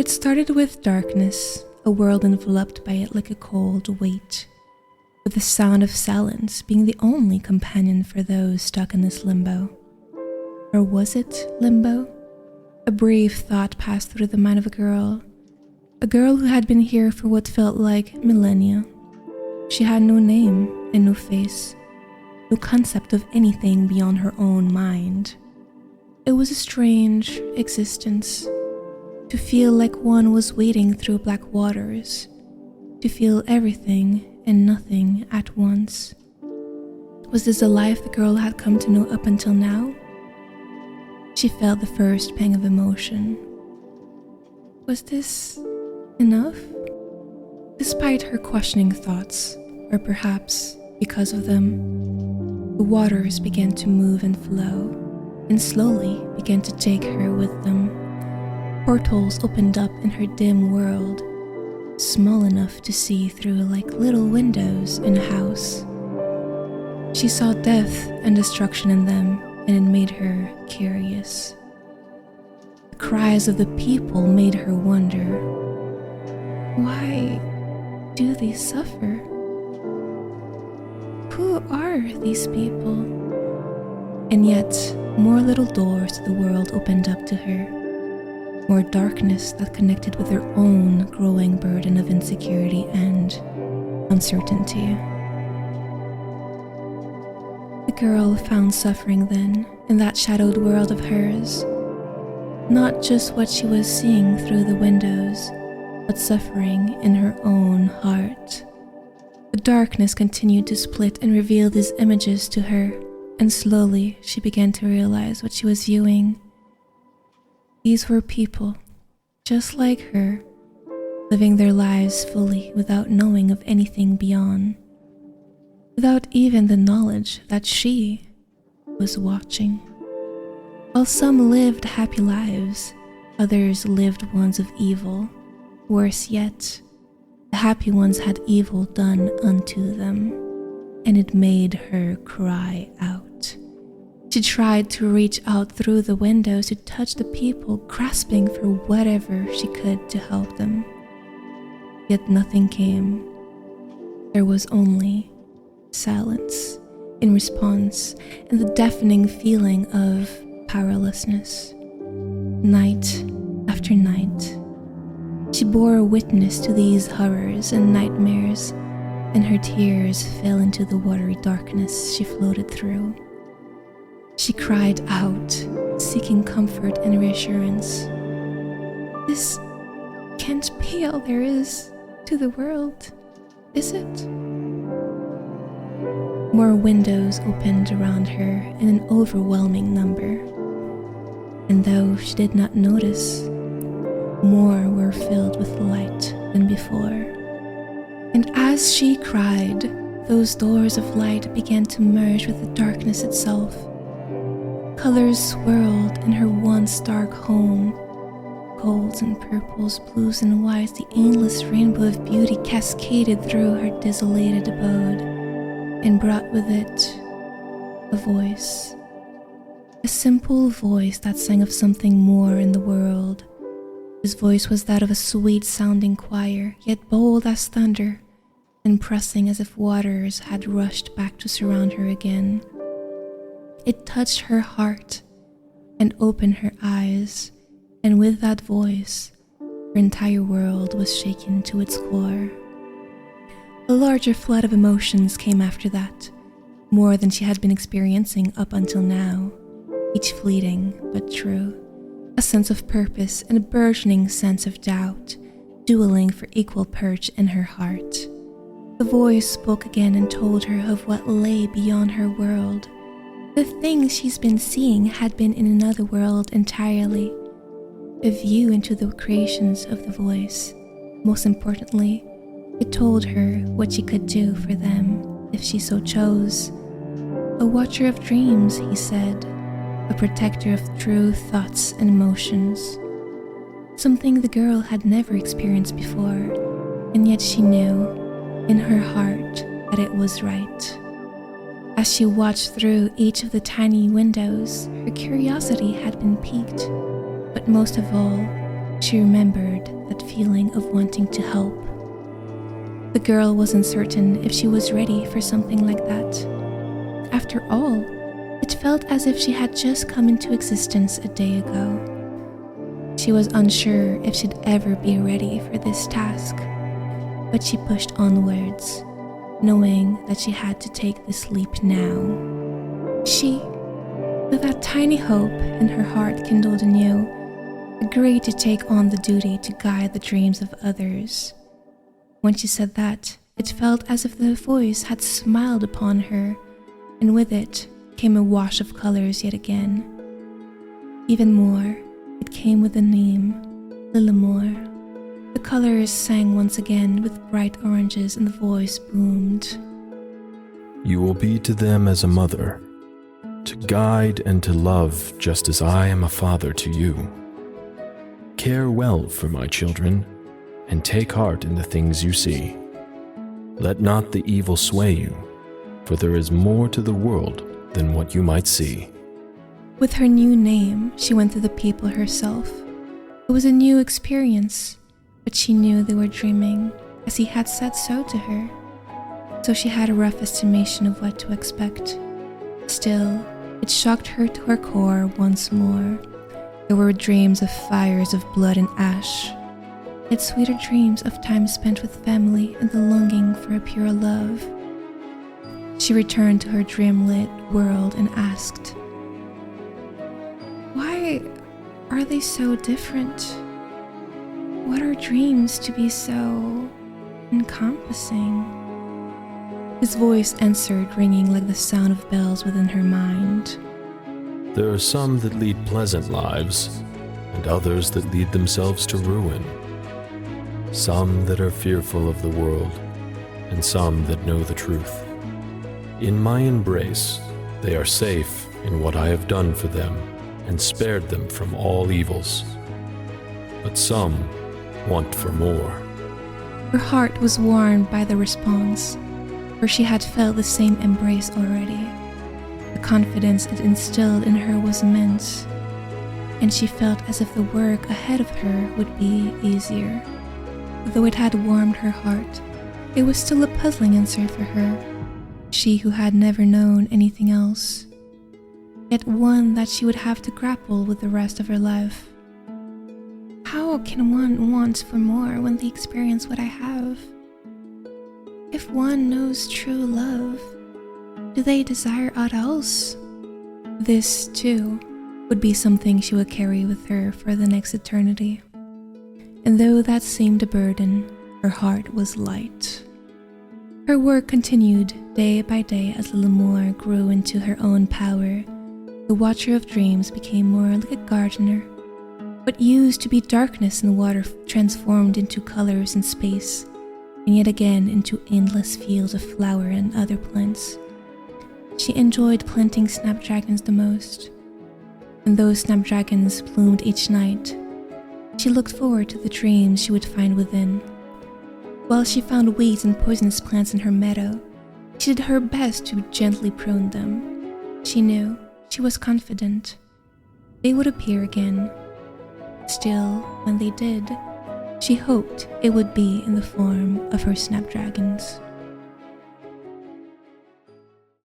It started with darkness, a world enveloped by it like a cold weight, with the sound of silence being the only companion for those stuck in this limbo. Or was it limbo? A brief thought passed through the mind of a girl who had been here for what felt like millennia. She had no name and no face, no concept of anything beyond her own mind. It was a strange existence, to feel like one was wading through black waters, to feel everything and nothing at once. Was this a life the girl had come to know up until now? She felt the first pang of emotion. Was this enough? Despite her questioning thoughts, or perhaps because of them, the waters began to move and flow, and slowly began to take her with them. Portals opened up in her dim world, small enough to see through like little windows in a house. She saw death and destruction in them, and it made her curious. The cries of the people made her wonder, why do they suffer? Who are these people? And yet, more little doors to the world opened up to her, more darkness that connected with her own growing burden of insecurity and uncertainty. The girl found suffering then in that shadowed world of hers, not just what she was seeing through the windows, but suffering in her own heart. The darkness continued to split and reveal these images to her, and slowly she began to realize what she was viewing. These were people, just like her, living their lives fully without knowing of anything beyond, without even the knowledge that she was watching. While some lived happy lives, others lived ones of evil. Worse yet, the happy ones had evil done unto them, and it made her cry out. She tried to reach out through the windows to touch the people, grasping for whatever she could to help them. Yet nothing came. There was only silence in response, and the deafening feeling of powerlessness. Night after night, she bore witness to these horrors and nightmares, and her tears fell into the watery darkness she floated through. She cried out, seeking comfort and reassurance. This can't be all there is to the world, is it? More windows opened around her in an overwhelming number, and though she did not notice, more were filled with light than before. And as she cried, those doors of light began to merge with the darkness itself. Colors swirled in her once dark home. Golds and purples, blues and whites, the endless rainbow of beauty cascaded through her desolated abode, and brought with it a voice. A simple voice that sang of something more in the world. His voice was that of a sweet-sounding choir, yet bold as thunder, and pressing as if waters had rushed back to surround her again. It touched her heart and opened her eyes, and with that voice, her entire world was shaken to its core. A larger flood of emotions came after that, more than she had been experiencing up until now, each fleeting but true. A sense of purpose and a burgeoning sense of doubt, dueling for equal perch in her heart. The voice spoke again and told her of what lay beyond her world. The things she's been seeing had been in another world entirely. A view into the creations of the voice. Most importantly, it told her what she could do for them if she so chose. A watcher of dreams, he said. A protector of true thoughts and emotions. Something the girl had never experienced before, and yet she knew, in her heart, that it was right. As she watched through each of the tiny windows, her curiosity had been piqued, but most of all, She remembered that feeling of wanting to help. The girl wasn't certain if she was ready for something like that. After all, it felt as if she had just come into existence a day ago. She was unsure if she'd ever be ready for this task, but she pushed onwards, knowing that she had to take this leap now. She, with that tiny hope in her heart kindled anew, agreed to take on the duty to guide the dreams of others. When she said that, it felt as if the voice had smiled upon her, and with it came a wash of colors yet again. Even more, it came with the name, Lillemor. The colors sang once again with bright oranges and the voice boomed. You will be to them as a mother, to guide and to love just as I am a father to you. Care well for my children, and take heart in the things you see. Let not the evil sway you, for there is more to the world than what you might see. With her new name, she went to the people herself. It was a new experience, but she knew they were dreaming, as he had said so to her. So she had a rough estimation of what to expect. Still, it shocked her to her core once more. There were dreams of fires of blood and ash, yet sweeter dreams of time spent with family and the longing for a pure love. She returned to her dream-lit world and asked, "Why are they so different? What are dreams to be so encompassing?" His voice answered, ringing like the sound of bells within her mind. There are some that lead pleasant lives, and others that lead themselves to ruin. Some that are fearful of the world, and some that know the truth. In my embrace, they are safe in what I have done for them, and spared them from all evils. But some want for more. Her heart was warmed by the response, for she had felt the same embrace already. The confidence it instilled in her was immense, and she felt as if the work ahead of her would be easier. Though it had warmed her heart, it was still a puzzling answer for her, she who had never known anything else, yet one that she would have to grapple with the rest of her life. How can one want for more when they experience what I have? If one knows true love, do they desire aught else? This, too, would be something she would carry with her for the next eternity. And though that seemed a burden, her heart was light. Her work continued day by day as Lillemor grew into her own power. The Watcher of Dreams became more like a gardener. What used to be darkness in the water transformed into colors in space, and yet again into endless fields of flower and other plants. She enjoyed planting snapdragons the most, and those snapdragons bloomed each night. She looked forward to the dreams she would find within. While she found weeds and poisonous plants in her meadow, she did her best to gently prune them. She knew, she was confident, they would appear again. Still, when they did, she hoped it would be in the form of her snapdragons.